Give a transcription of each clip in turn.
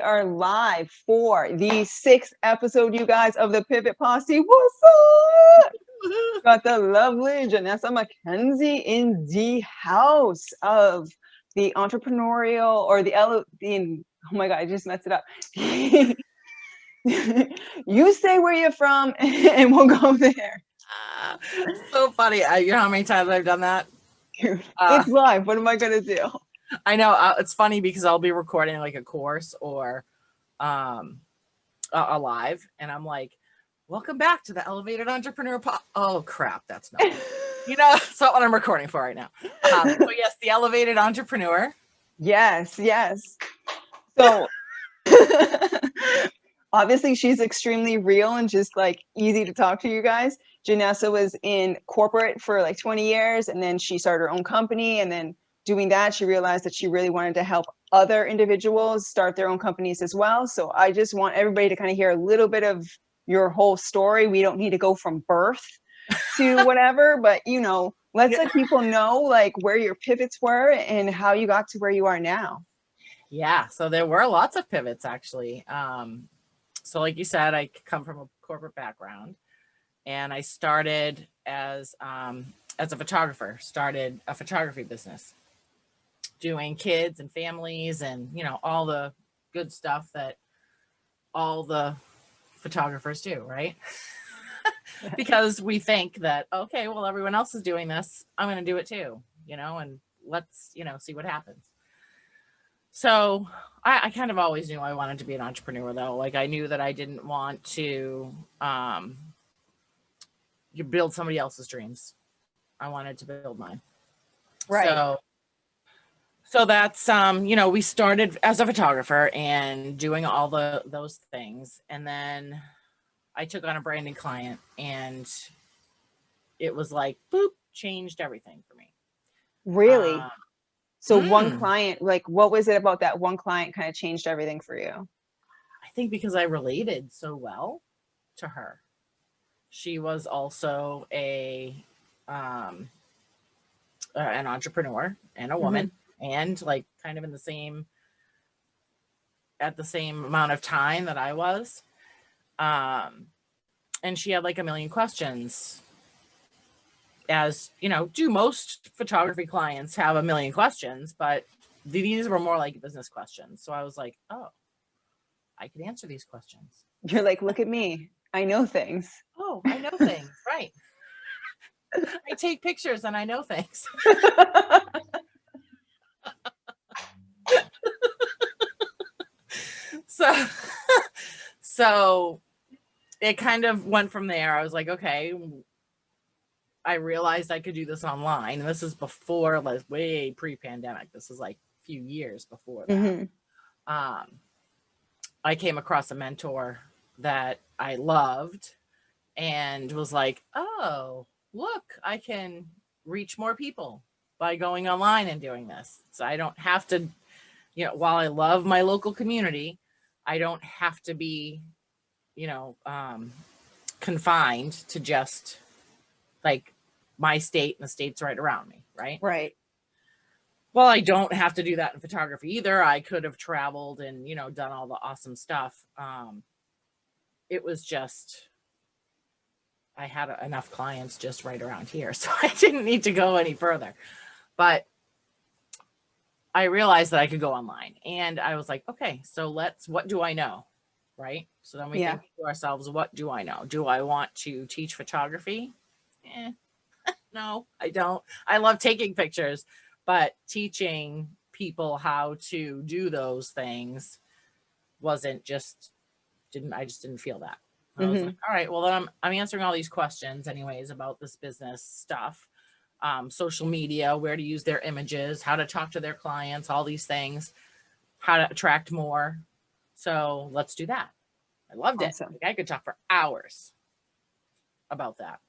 Are live for the 6th episode, you guys, of the Pivot Posse. What's up? Got the lovely Jenessa MacKenzie in the house of the entrepreneurial or oh my god, I just messed it up. You say where you're from and we'll go there. So funny. You know how many times I've done that? Dude, it's live. What am I gonna do? I know. It's funny because I'll be recording like a course or a live, and I'm like, welcome back to the Elevated Entrepreneur Oh crap, that's not that's not what I'm recording for right now. So yes, the Elevated Entrepreneur. Yes. So obviously she's extremely real and just like easy to talk to, you guys. Jenessa was in corporate for like 20 years, and then she started her own company, and then doing that, she realized that she really wanted to help other individuals start their own companies as well. So I just want everybody to kind of hear a little bit of your whole story. We don't need to go from birth to whatever, but let's let people know like where your pivots were and how you got to where you are now. Yeah, so there were lots of pivots actually. So like you said, I come from a corporate background, and I started as a photographer, started a photography business, doing kids and families and, all the good stuff that all the photographers do, right? Because we think that, okay, well, everyone else is doing this, I'm going to do it too, and let's, see what happens. So I kind of always knew I wanted to be an entrepreneur, though. Like, I knew that I didn't want to you build somebody else's dreams. I wanted to build mine. Right. So that's, we started as a photographer and doing all those things. And then I took on a branding client, and it was like, boop, changed everything for me. Really? So one client, like what was it about that one client kind of changed everything for you? I think because I related so well to her. She was also an entrepreneur and a woman, and like kind of in at the same amount of time that I was. And she had like a million questions, as do most photography clients have a million questions, but these were more like business questions. So I was like, oh, I could answer these questions. You're like, look at me, I know things. Oh, I know things. Right. I take pictures and I know things. So it kind of went from there. I was like, okay, I realized I could do this online. And this is before, like way pre-pandemic. This is like a few years before that. I came across a mentor that I loved and was like, oh, look, I can reach more people by going online and doing this. So I don't have to, while I love my local community, I don't have to be, confined to just like my state and the states right around me. Right. Well, I don't have to do that in photography either. I could have traveled and, done all the awesome stuff. It was just, I had enough clients just right around here, so I didn't need to go any further. But I realized that I could go online, and I was like, okay, so what do I know? Right. So then we think to ourselves, what do I know? Do I want to teach photography? No, I don't. I love taking pictures, but teaching people how to do those things I just didn't feel that. I was like, all right, well, then I'm answering all these questions anyways about this business stuff, social media, where to use their images, how to talk to their clients, all these things, how to attract more. So let's do that. I loved it. Like, I could talk for hours about that.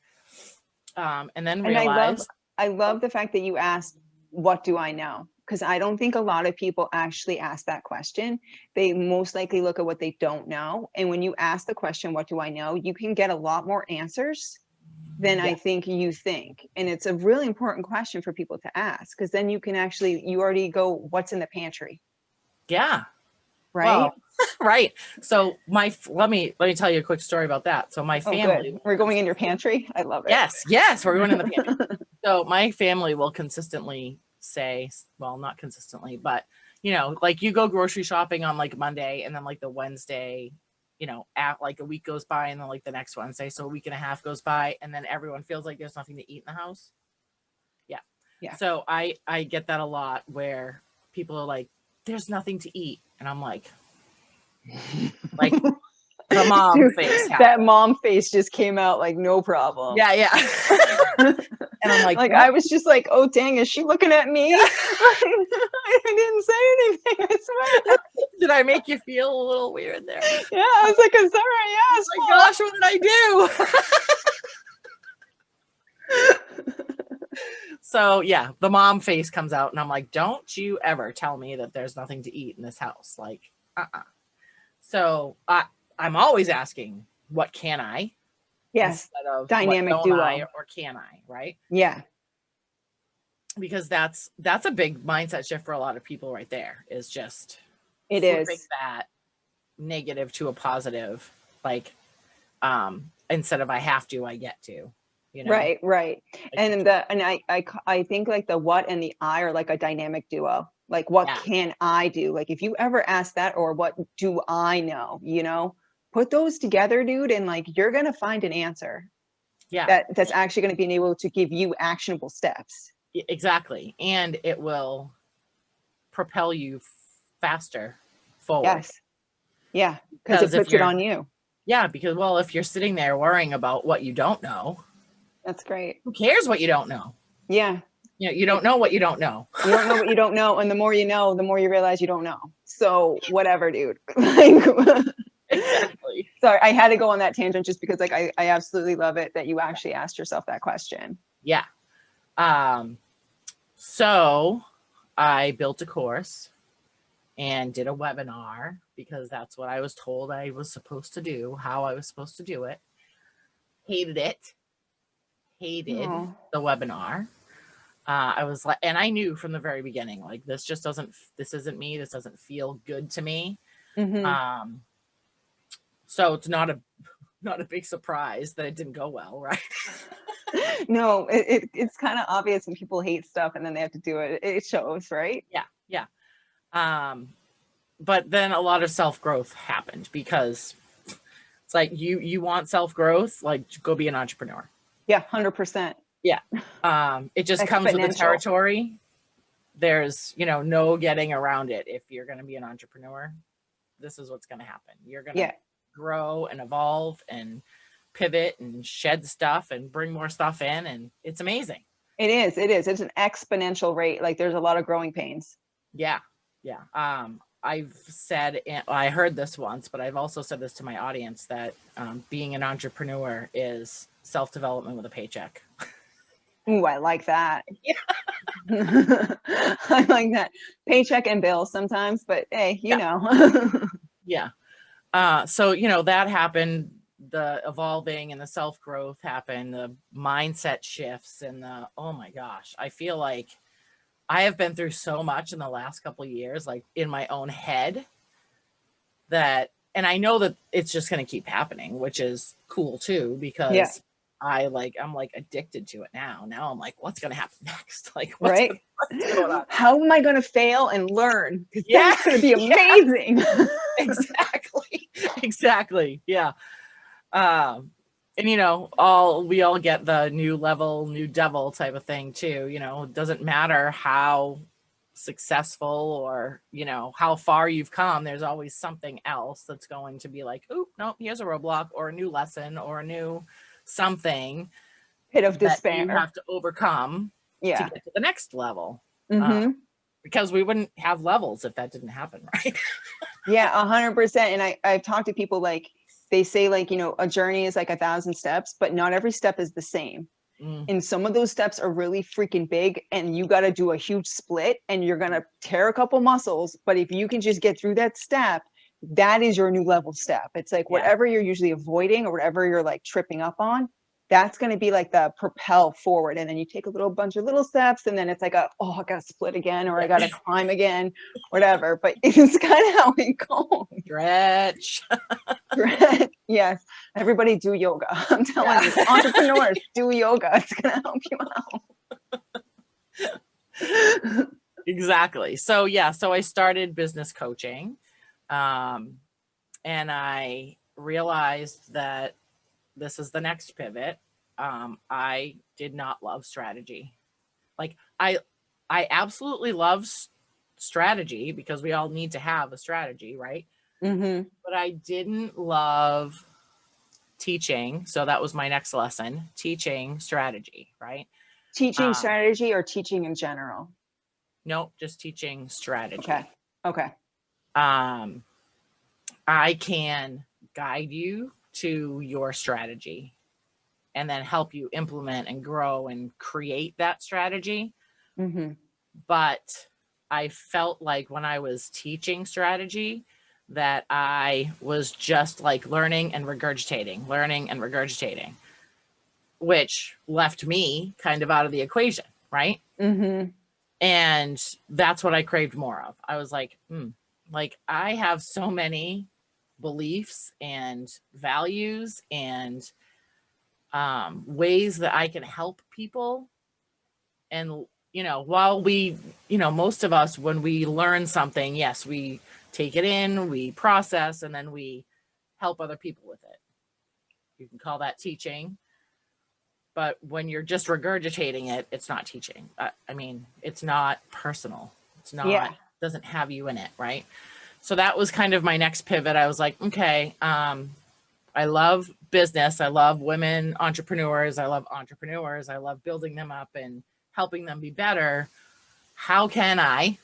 And then realized. I love the fact that you asked, what do I know? Because I don't think a lot of people actually ask that question. They most likely look at what they don't know. And when you ask the question, what do I know? You can get a lot more answers than I think you think. And it's a really important question for people to ask, because then you can you already go, what's in the pantry? Yeah. right? Well, right. So let me tell you a quick story about that. So my Oh, family, good. We're going in your pantry. I love it. yes, we're going in the pantry. So my family will consistently say, well, not consistently, but you know, like you go grocery shopping on like Monday, and then like the Wednesday, you know, like a week goes by, and then like the next Wednesday, so a week and a half goes by, and then everyone feels like there's nothing to eat in the house. Yeah. Yeah. So I get that a lot, where people are like, there's nothing to eat, and I'm like the mom Dude, face that happened. mom face just came out like no problem. Yeah. And I'm like, like, what? I was just like, oh dang, is she looking at me? I didn't say anything, I swear. Did I make you feel a little weird there? Yeah, I was like, I'm sorry, yes. Oh my gosh, what did I do? So yeah, the mom face comes out, and I'm like, don't you ever tell me that there's nothing to eat in this house. Like, So I'm always asking, what can I? Yes. Instead of Dynamic what don't duo. I, or can I, right? Yeah. Because that's a big mindset shift for a lot of people right there, is just It flipping is. that negative to a positive, like instead of I have to, I get to, you know. Right. Like, And I think like the what and the I are like a dynamic duo. Like, what yeah. can I do? Like, if you ever ask that, or what do I know, you know, put those together, dude, and like you're gonna find an answer. Yeah. That's actually gonna be able to give you actionable steps. Exactly. And it will propel you faster forward. Yes. Yeah. Because it puts it on you. Yeah, because, well, if you're sitting there worrying about what you don't know, that's great. Who cares what you don't know? Yeah. You know, you don't know what you don't know. You don't know what you don't know. And the more you know, the more you realize you don't know. So whatever, dude. Like, exactly. Sorry, I had to go on that tangent just because like I absolutely love it that you actually asked yourself that question. Yeah. So I built a course and did a webinar, because that's what I was told I was supposed to do, how I was supposed to do it. Hated it. Hated the webinar. I was like, and I knew from the very beginning, like, this isn't me. This doesn't feel good to me. Mm-hmm. So it's not a big surprise that it didn't go well, right? No, it's kind of obvious when people hate stuff and then they have to do it. It shows, right? Yeah. But then a lot of self-growth happened, because it's like, you want self-growth, like, go be an entrepreneur. Yeah, 100%. Yeah. It just comes with the territory. There's, no getting around it. If you're going to be an entrepreneur, this is what's going to happen. You're going to grow and evolve and pivot and shed stuff and bring more stuff in. And it's amazing. It is. It's an exponential rate. Like, there's a lot of growing pains. Yeah. I've said, I heard this once, but I've also said this to my audience, that being an entrepreneur is self-development with a paycheck. Ooh, I like that. Yeah. I like that. Paycheck and bills sometimes, but hey, you know. Yeah. So, that happened. The evolving and the self-growth happened, the mindset shifts, and oh my gosh, I feel like I have been through so much in the last couple of years, like in my own head, and I know that it's just going to keep happening, which is cool too, because I'm like addicted to it now. Now I'm like, what's going to happen next? Like, what's going on? How am I going to fail and learn? Because that's going to be amazing. Exactly. Yeah. And we all get the new level, new devil type of thing too. It doesn't matter how successful or how far you've come, there's always something else that's going to be like, oh no, here's a roadblock or a new lesson or a new something, pit of despair you have to overcome to get to the next level. Because we wouldn't have levels if that didn't happen, right? Yeah, 100%. And I've talked to people, like, they say, like, a journey is like 1,000 steps, but not every step is the same. And some of those steps are really freaking big, and you got to do a huge split, and you're going to tear a couple muscles. But if you can just get through that step, that is your new level step. It's like whatever you're usually avoiding or whatever you're like tripping up on, that's going to be like the propel forward. And then you take a little bunch of little steps, and then it's like oh, I got to split again, or I got to climb again, whatever. But it's kind of how it goes. Stretch. Yes. Everybody do yoga. I'm telling you, entrepreneurs, do yoga. It's going to help you out. Exactly. So yeah, so I started business coaching, and I realized that this is the next pivot. I did not love strategy. Like I absolutely love strategy, because we all need to have a strategy, right? Mm-hmm. But I didn't love teaching. So that was my next lesson, teaching strategy, right? Teaching strategy or teaching in general? Nope, just teaching strategy. Okay. I can guide you to your strategy and then help you implement and grow and create that strategy. Mm-hmm. But I felt like when I was teaching strategy that I was just like learning and regurgitating, which left me kind of out of the equation, right? Mm-hmm. And that's what I craved more of. I was like, like I have so many beliefs and values and ways that I can help people. And, while we, most of us, when we learn something, yes, we take it in, we process, and then we help other people with it. You can call that teaching. But when you're just regurgitating it, it's not teaching. I mean, it's not personal. It's not, doesn't have you in it, right? So that was kind of my next pivot. I was like, okay, I love business. I love women entrepreneurs. I love entrepreneurs. I love building them up and helping them be better. How can I?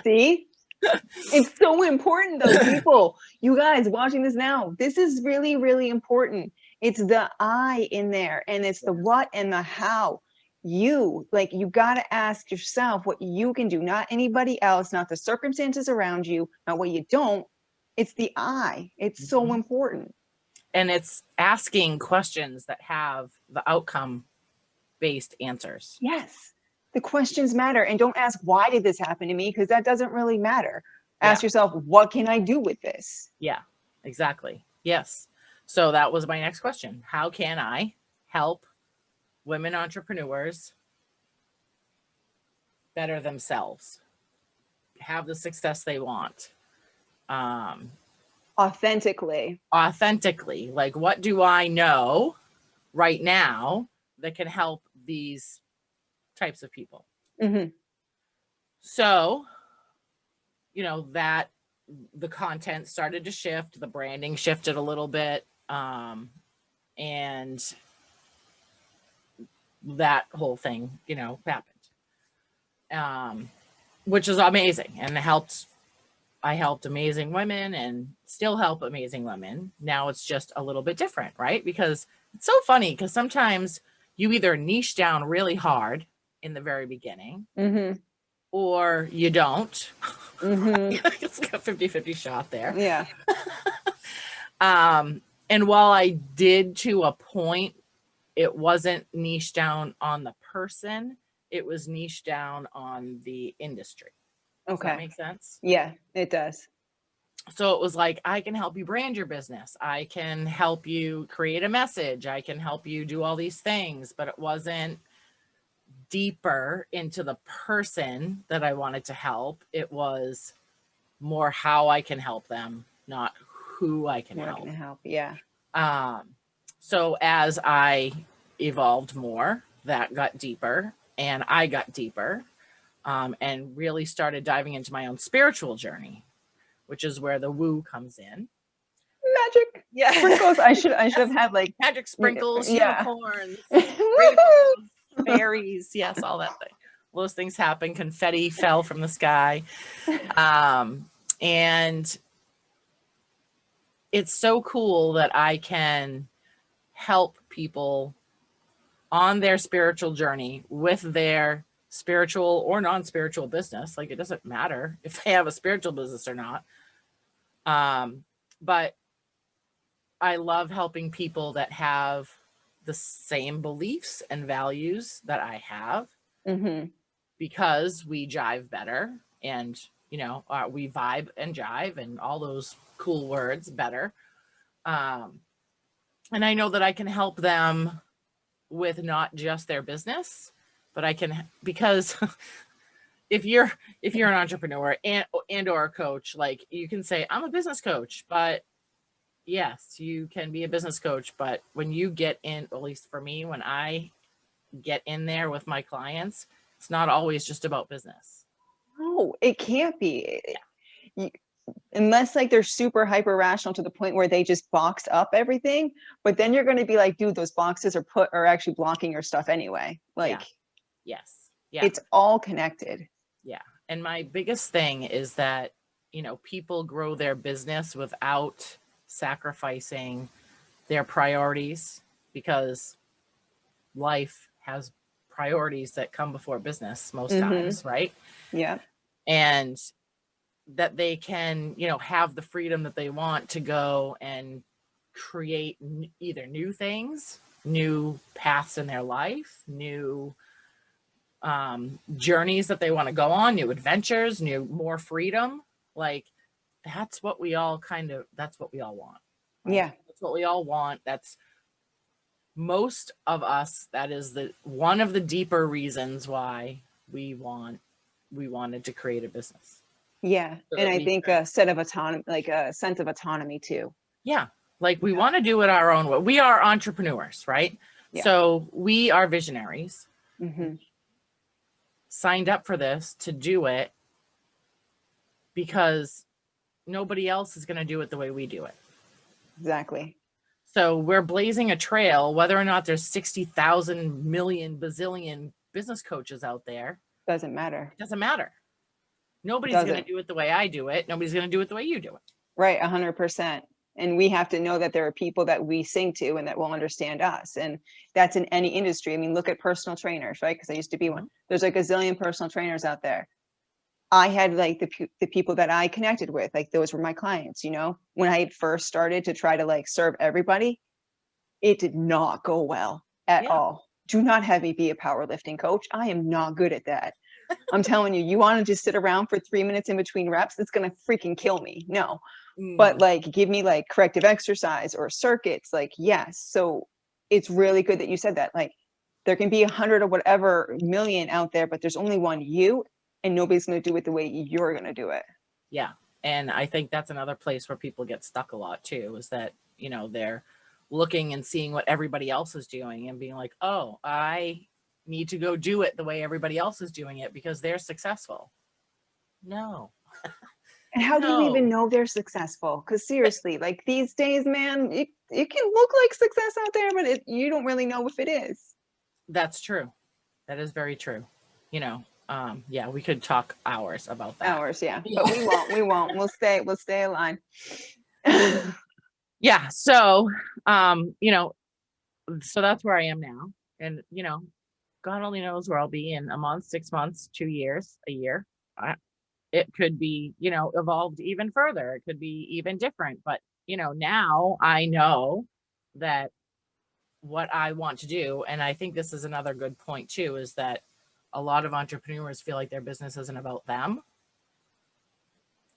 See? It's so important though, people. You guys watching this now, this is really, really important. It's the I in there, and it's the what and the how. You got to ask yourself what you can do, not anybody else, not the circumstances around you, not what you don't. It's the I. It's so important. And it's asking questions that have the outcome based answers. Yes. The questions matter. And don't ask, why did this happen to me? Because that doesn't really matter. Ask yourself, what can I do with this? Yeah, exactly. Yes. So that was my next question. How can I help women entrepreneurs better themselves, have the success they want? Authentically. Like, what do I know right now that can help these types of people? Mm-hmm. So, that the content started to shift, the branding shifted a little bit, and that whole thing, happened, which is amazing. And I helped amazing women and still help amazing women. Now it's just a little bit different, right? Because it's so funny, because sometimes you either niche down really hard in the very beginning, or you don't. It's like a 50-50 shot there. Yeah. And while I did to a point, it wasn't niche down on the person. It was niche down on the industry. Okay. Does that make sense? Yeah, it does. So it was like, I can help you brand your business. I can help you create a message. I can help you do all these things, but it wasn't deeper into the person that I wanted to help. It was more how I can help them, not who I can help. Yeah. So as I evolved more, that got deeper, and I got deeper, and really started diving into my own spiritual journey, which is where the woo comes in. Magic. Yeah. Sprinkles. I should have had like magic sprinkles, unicorns, fairies. Yes, all that thing. Those things happen. Confetti fell from the sky. And it's so cool that I can help people on their spiritual journey with their spiritual or non-spiritual business. Like, it doesn't matter if they have a spiritual business or not. But I love helping people that have the same beliefs and values that I have, because we jive better, and we vibe and jive and all those cool words better. And I know that I can help them with not just their business, but I can, because if you're an entrepreneur and or a coach, like, you can say, I'm a business coach, but yes, you can be a business coach. But when you get in, at least for me, when I get in there with my clients, it's not always just about business. No, it can't be. Unless like they're super hyper rational to the point where they just box up everything, but then you're going to be like, dude, those boxes are actually blocking your stuff anyway. Like, yes, yeah, it's all connected. yeah. And my biggest thing is that people grow their business without sacrificing their priorities, because life has priorities that come before business most times, right? Yeah. And that they can, have the freedom that they want to go and create either new things, new paths in their life, new journeys that they want to go on, new adventures, more freedom. Like, that's what we all want. Right? Yeah. That's what we all want. That's most of us. That is one of the deeper reasons why we wanted to create a business. Yeah. So, and I think a sense of autonomy too. Yeah. Like, we want to do it our own way. We are entrepreneurs, right? Yeah. So we are visionaries. Signed up for this to do it because nobody else is going to do it the way we do it. Exactly. So we're blazing a trail, whether or not there's 60,000 million bazillion business coaches out there. Doesn't matter. It doesn't matter. Nobody's going to do it the way I do it. Nobody's going to do it the way you do it. Right. 100%. And we have to know that there are people that we sing to and that will understand us. And that's in any industry. I mean, look at personal trainers, right? Because I used to be one. There's like a zillion personal trainers out there. I had like the people that I connected with, like those were my clients, when I first started to try to like serve everybody, it did not go well at all. Do not have me be a powerlifting coach. I am not good at that. I'm telling you, you want to just sit around for 3 minutes in between reps, it's going to freaking kill me. No. But like, give me like corrective exercise or circuits, like, yes. So it's really good that you said that. Like, there can be 100 or whatever million out there, but there's only one you, and nobody's going to do it the way you're going to do it. Yeah. And I think that's another place where people get stuck a lot too, is that, they're looking and seeing what everybody else is doing and being like, oh, I need to go do it the way everybody else is doing it because they're successful. No. And how do you even know they're successful? Because seriously, like these days, man, it can look like success out there, but you don't really know if it is. That's true. That is very true. Yeah, we could talk hours about that. Hours, yeah. But we won't. We'll stay aligned. Yeah. So, so that's where I am now. And, God only knows where I'll be in a month, 6 months, 2 years, a year. It could be, evolved even further. It could be even different. But, now I know that what I want to do, and I think this is another good point too, is that a lot of entrepreneurs feel like their business isn't about them.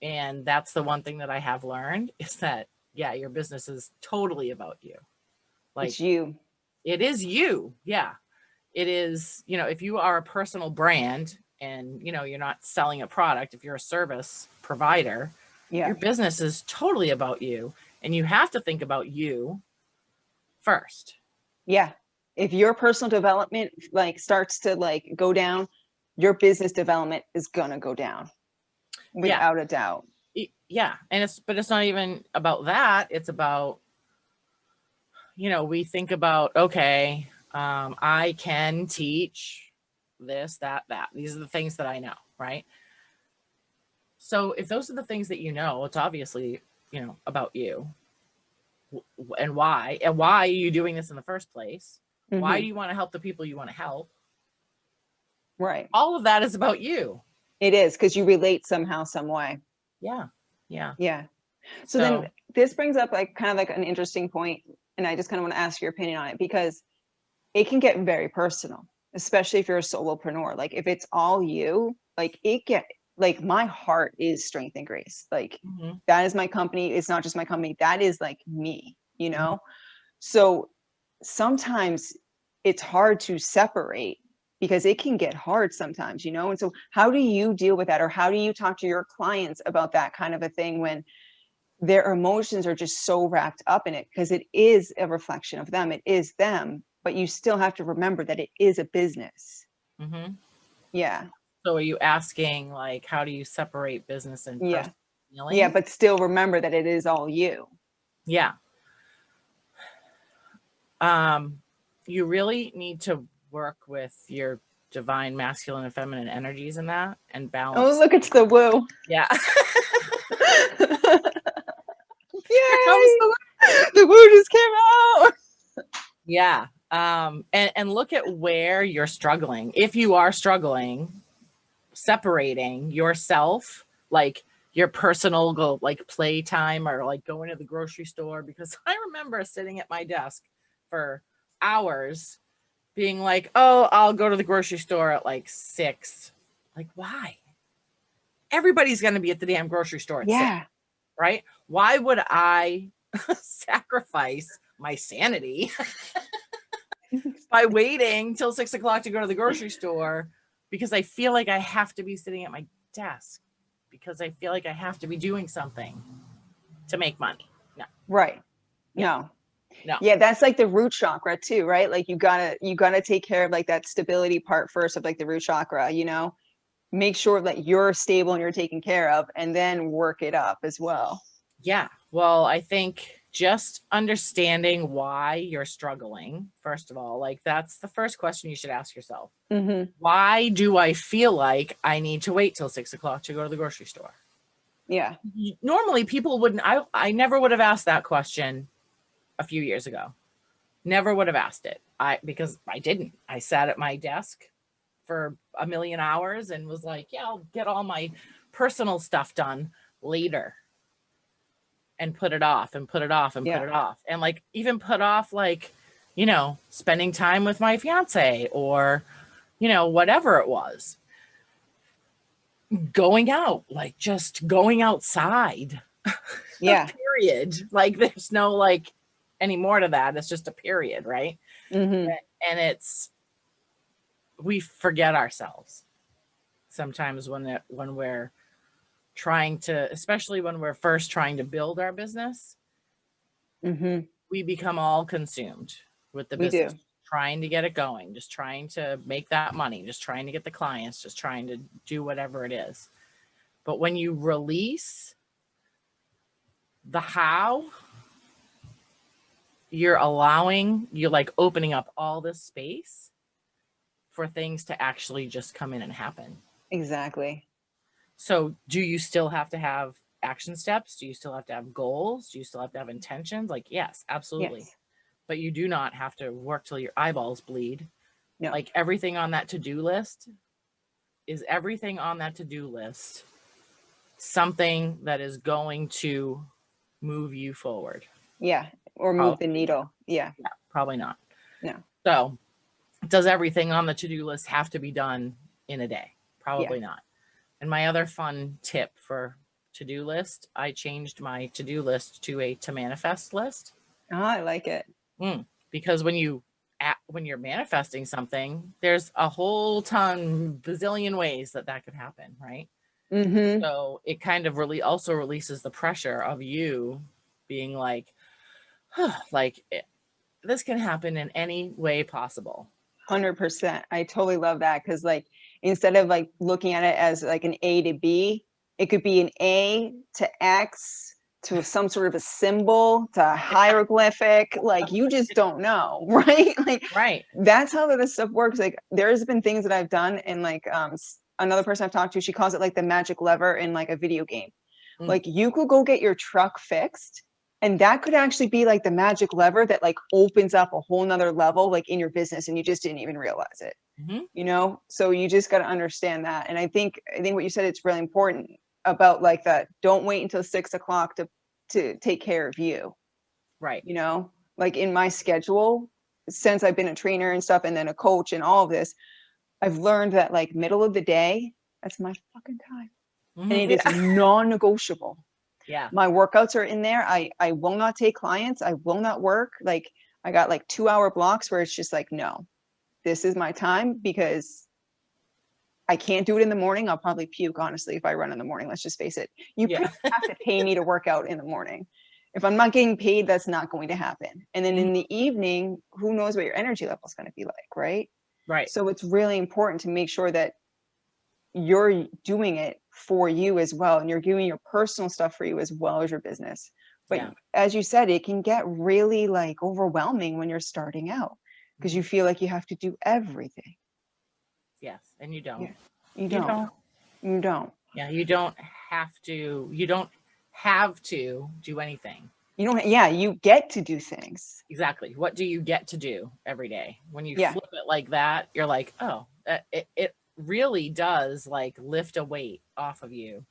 And that's the one thing that I have learned, is that, yeah, your business is totally about you. Like, it's you. It is you. Yeah. It is, if you are a personal brand and, you're not selling a product, if you're a service provider, your business is totally about you. And you have to think about you first. Yeah. If your personal development like starts to like go down, your business development is going to go down without a doubt. Yeah. And it's not even about that. It's about, we think about, okay, I can teach this, that. These are the things that I know, right? So if those are the things that it's obviously, about you. And why are you doing this in the first place? Why do you want to help the people you want to help? Right. All of that is about you. It is, because you relate somehow, some way. Yeah. So then this brings up like kind of like an interesting point, and I just kind of want to ask your opinion on it, because it can get very personal, especially if you're a solopreneur. Like if it's all you, like like my heart is Strength and Grace. Like that is my company. It's not just my company. That is like me, you know? So sometimes it's hard to separate because it can get hard sometimes, you know? And so how do you deal with that? Or how do you talk to your clients about that kind of a thing when their emotions are just so wrapped up in it? Because it is a reflection of them. It is them, but you still have to remember that it is a business. Yeah. So are you asking like, how do you separate business and personal feelings? Yeah, but still remember that it is all you. Yeah. You really need to work with your divine masculine and feminine energies in that and balance. Oh, look, it's the woo. Yeah. Yay! The woo just came out. Yeah. And look at where you're struggling. If you are struggling, separating yourself, like your personal go like playtime or like going to the grocery store, because I remember sitting at my desk for hours being like, oh, I'll go to the grocery store at like 6. Like, why? Everybody's going to be at the damn grocery store at 6, right? Why would I sacrifice my sanity by waiting till 6 o'clock to go to the grocery store because I feel like I have to be sitting at my desk, because I feel like I have to be doing something to make money? No. Right. Yeah. No. Yeah, that's like the root chakra too, right? Like you gotta take care of like that stability part first of like the root chakra, you know, make sure that you're stable and you're taken care of, and then work it up as well. Yeah. Well, I think just understanding why you're struggling, first of all, like that's the first question you should ask yourself. Why do I feel like I need to wait till 6 o'clock to go to the grocery store? Yeah. Normally people wouldn't, I never would have asked that question a few years ago. Never would have asked it. Because I didn't. I sat at my desk for a million hours and was like, yeah, I'll get all my personal stuff done later. And put it off and put it off and put it off. And like even put off like, you know, spending time with my fiance or, you know, whatever it was. Going out, like just going outside. Yeah. Period. Like there's no like any more to that. It's just a period, right? And it's, we forget ourselves sometimes when we're trying to, especially when we're first trying to build our business, we become all consumed with the business, trying to get it going, just trying to make that money, just trying to get the clients, just trying to do whatever it is. But when you release the how, you're like opening up all this space for things to actually just come in and happen. Exactly. So do you still have to have action steps? Do you still have to have goals? Do you still have to have intentions? Like, yes, absolutely. Yes. But you do not have to work till your eyeballs bleed. No. Like everything on that to-do list, something that is going to move you forward? Yeah. Or move the needle. Yeah. Probably not. No. So does everything on the to-do list have to be done in a day? Probably not. And my other fun tip for to-do list, I changed my to-do list to a to manifest list. Oh, I like it. Because when you're manifesting something, there's a whole bazillion ways that could happen, right? So it kind of really also releases the pressure of you being like, this can happen in any way possible. 100%. I totally love that. Because like, instead of like looking at it as like an A to B, it could be an A to X to some sort of a symbol to a hieroglyphic. Like you just don't know, right? Like that's how this stuff works. Like there's been things that I've done, and like another person I've talked to, she calls it like the magic lever in like a video game. Like you could go get your truck fixed, and that could actually be like the magic lever that like opens up a whole nother level like in your business, and you just didn't even realize it. You know, so you just got to understand that. And I think what you said, it's really important about like that. Don't wait until 6 o'clock to to take care of you. Right. You know, like in my schedule, since I've been a trainer and stuff, and then a coach and all of this, I've learned that like middle of the day, that's my fucking time. And it is Yeah. non-negotiable. Yeah. My workouts are in there. I will not take clients. I will not work. Like I got like 2-hour blocks where it's just like, no, this is my time, because I can't do it in the morning. I'll probably puke, honestly, if I run in the morning. Let's just face it. You Yeah. have to pay me to work out in the morning. If I'm not getting paid, that's not going to happen. And then in the evening, who knows what your energy level is going to be like, right? Right. So it's really important to make sure that you're doing it for you as well, and you're doing your personal stuff for you as well as your business. But Yeah. as you said, it can get really like overwhelming when you're starting out, because you feel like you have to do everything. Yes. And you don't. Yeah. You don't. Yeah. You don't have to. You don't have to do anything. You don't. Yeah. You get to do things. Exactly. What do you get to do every day? When you Yeah. flip it like that, you're like, oh, it really does like lift a weight off of you.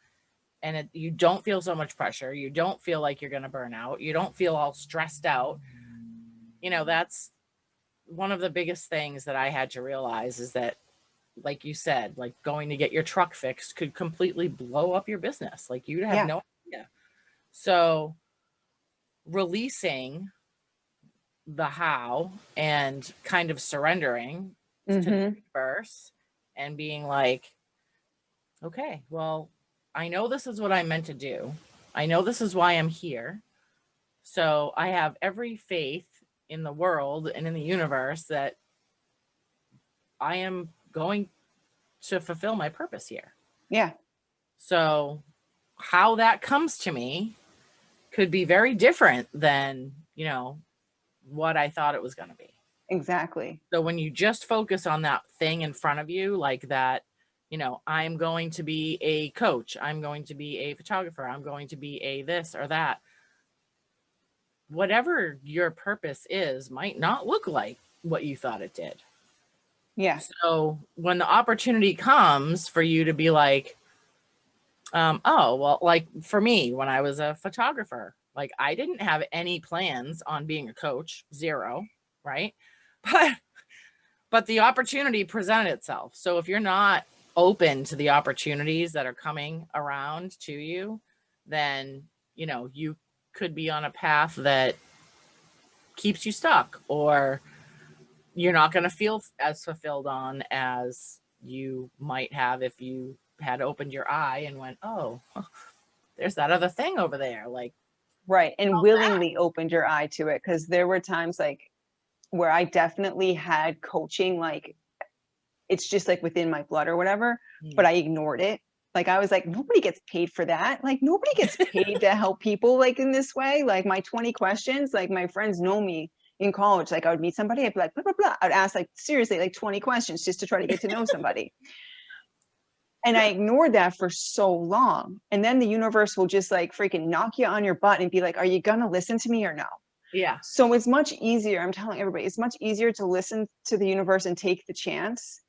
And you don't feel so much pressure. You don't feel like you're going to burn out. You don't feel all stressed out. You know, that's one of the biggest things that I had to realize, is that, like you said, like going to get your truck fixed could completely blow up your business. Like you'd have no idea. So releasing the how and kind of surrendering to the universe and being like, okay, well, I know this is what I'm meant to do. I know this is why I'm here. So I have every faith in the world and in the universe that I am going to fulfill my purpose here. Yeah. So how that comes to me could be very different than, you know, what I thought it was going to be. Exactly. So when you just focus on that thing in front of you, like that, you know, I'm going to be a coach, I'm going to be a photographer, I'm going to be a this or that. Whatever your purpose is might not look like what you thought it did. Yeah. So when the opportunity comes for you to be like, oh, well, like for me, when I was a photographer, like I didn't have any plans on being a coach, zero, right? But the opportunity presented itself. So if you're not open to the opportunities that are coming around to you, then, you know, you could be on a path that keeps you stuck, or you're not going to feel as fulfilled on as you might have if you had opened your eye and went, oh, there's that other thing over there. Like, right. And willingly opened your eye to it. Because there were times like where I definitely had coaching, like it's just like within my blood or whatever, but I ignored it. Like I was like, nobody gets paid for that. Like nobody gets paid to help people like in this way. Like my 20 questions, like my friends know me in college. Like I would meet somebody, I'd be like, blah, blah, blah. I'd ask like seriously, like 20 questions just to try to get to know somebody. And I ignored that for so long. And then the universe will just like freaking knock you on your butt and be like, are you going to listen to me or no? yeah. So it's much easier. I'm telling everybody, it's much easier to listen to the universe and take the chance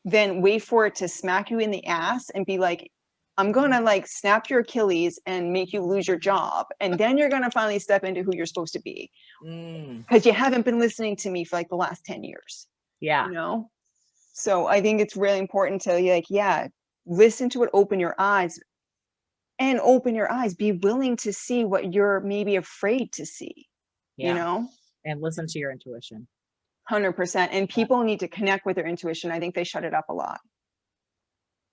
than wait for it to smack you in the ass and be like, I'm going to like snap your Achilles and make you lose your job. And then you're going to finally step into who you're supposed to be. Because you haven't been listening to me for like the last 10 years. Yeah. You know? So I think it's really important to like, yeah, listen to it, open your eyes, and open your eyes. Be willing to see what you're maybe afraid to see. Yeah. You know? And listen to your intuition. 100%. And people need to connect with their intuition. I think they shut it up a lot.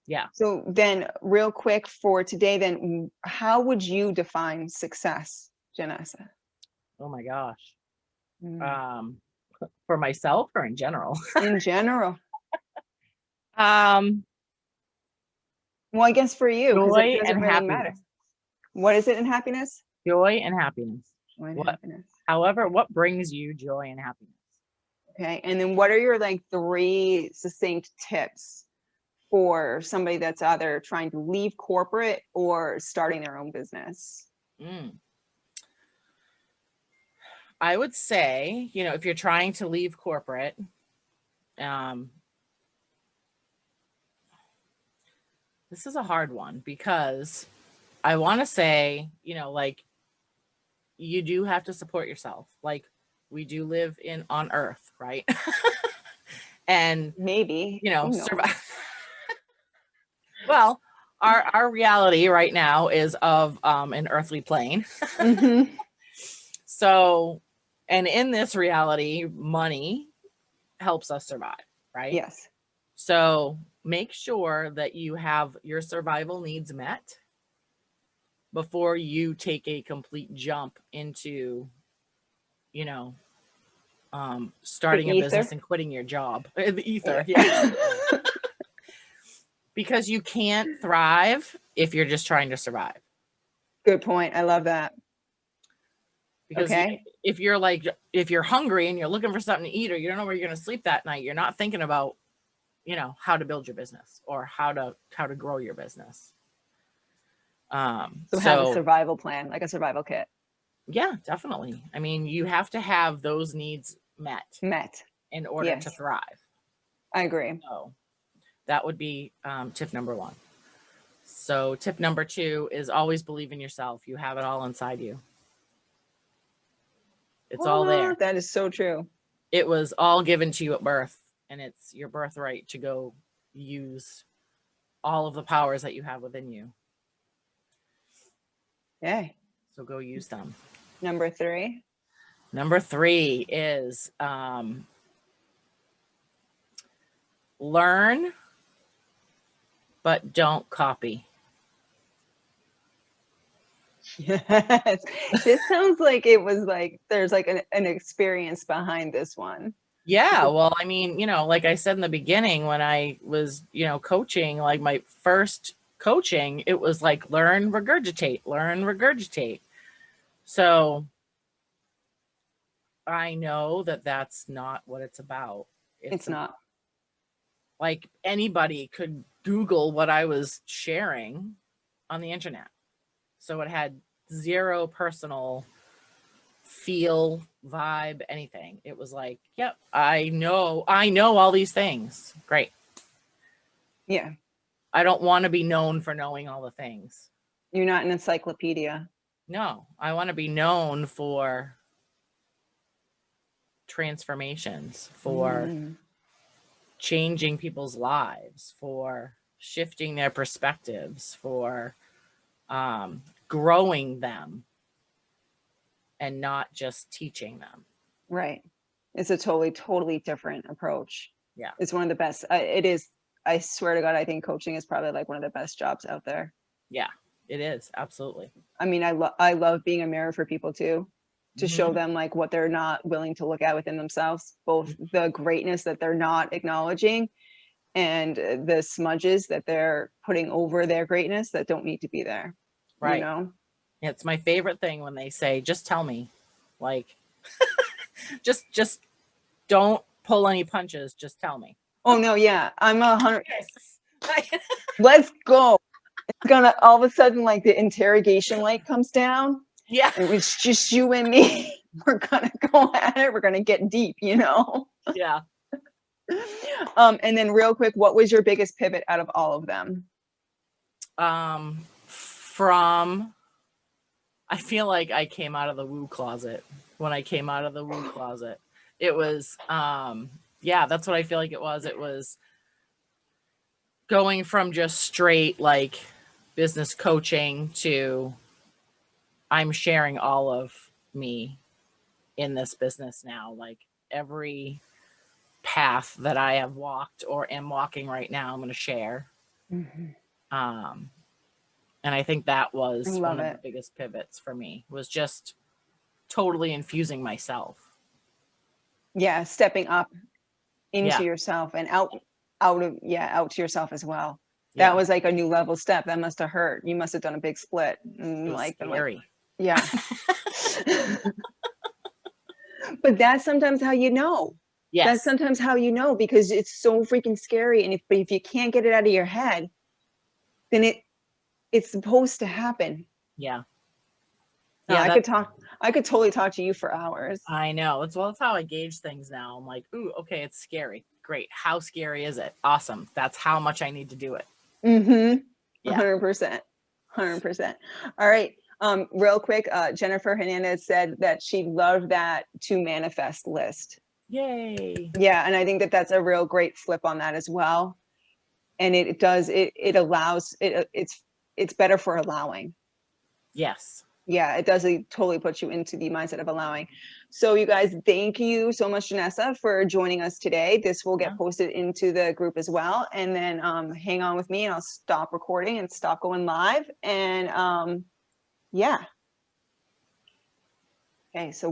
Yeah. So then real quick for today, then how would you define success, Jenessa? Oh my gosh. For myself or in general? In general. Well, I guess for you, because it doesn't and really happiness. matter. What is it in happiness? Joy and happiness. Joy and happiness. However, what brings you joy and happiness? Okay. And then what are your like 3 succinct tips for somebody that's either trying to leave corporate or starting their own business? I would say, you know, if you're trying to leave corporate, this is a hard one, because I want to say, you know, like you do have to support yourself. Like, we do live on Earth, right? And Maybe, you know, who knows? survive. Well, our reality right now is of an earthly plane. Mm-hmm. So, and in this reality, money helps us survive, right? Yes. So make sure that you have your survival needs met before you take a complete jump into, you know, starting a business and quitting your job. The ether, yeah. Because you can't thrive if you're just trying to survive. Good point. I love that. Because if you're hungry and you're looking for something to eat, or you don't know where you're going to sleep that night, you're not thinking about, you know, how to build your business or how to grow your business. So have a survival plan, like a survival kit. Yeah, definitely. I mean, you have to have those needs met in order to thrive. I agree. So that would be tip number 1. So tip number 2 is always believe in yourself. You have it all inside you. It's all there. That is so true. It was all given to you at birth, and it's your birthright to go use all of the powers that you have within you. Yeah. So go use them. Number 3. Number 3 is learn, but don't copy. Yes. This sounds like it was like there's like an experience behind this one. Yeah, well, I mean, you know, like I said in the beginning, when I was, you know, coaching, like my first coaching, it was like learn, regurgitate. So I know that that's not what it's about. It's not. Like, anybody could Google what I was sharing on the internet. So it had zero personal feel, vibe, anything. It was like, yep, I know all these things. Great. Yeah. I don't want to be known for knowing all the things. You're not an encyclopedia. No, I want to be known for transformations, for changing people's lives, for shifting their perspectives, for growing them, and not just teaching them. Right. It's a totally different approach. Yeah. It's one of the best. It is. I swear to God, I think coaching is probably like one of the best jobs out there. Yeah, it is. Absolutely. I mean, I love being a mirror for people too, to show them like what they're not willing to look at within themselves, both the greatness that they're not acknowledging and the smudges that they're putting over their greatness that don't need to be there. Right. You know? It's my favorite thing when they say, just tell me. Like, just don't pull any punches. Just tell me. Oh no, yeah. I'm 100. Let's go. It's gonna all of a sudden, like the interrogation light comes down. Yeah. It was just you and me. We're gonna go at it. We're gonna get deep, you know? Yeah. And then real quick, what was your biggest pivot out of all of them? I feel like I came out of the woo closet. When I came out of the woo closet, it was, that's what I feel like it was. It was going from just straight like business coaching to I'm sharing all of me in this business now. Like, every path that I have walked or am walking right now, I'm going to share. And I think that was one of the biggest pivots for me, was just totally infusing myself. Yeah. Stepping up into yourself and out to yourself as well. That was like a new level step. That must have hurt. You must have done a big split. It was scary. Yeah. But that's sometimes how you know. Yes. That's sometimes how you know, because it's so freaking scary. And if you can't get it out of your head, then it's supposed to happen. Yeah. Yeah. I could totally talk to you for hours. I know. That's how I gauge things now. I'm like, ooh, okay, it's scary. Great. How scary is it? Awesome. That's how much I need to do it. Yeah. 100%. All right. Real quick, Jennifer Hernandez said that she loved that to manifest list. Yay. Yeah, and I think that that's a real great flip on that as well. And it does, it allows, it's better for allowing. Yes. Yeah, it does, it totally puts you into the mindset of allowing. So you guys, thank you so much, Jenessa, for joining us today. This will get posted into the group as well. And then hang on with me and I'll stop recording and stop going live. And yeah. Okay, so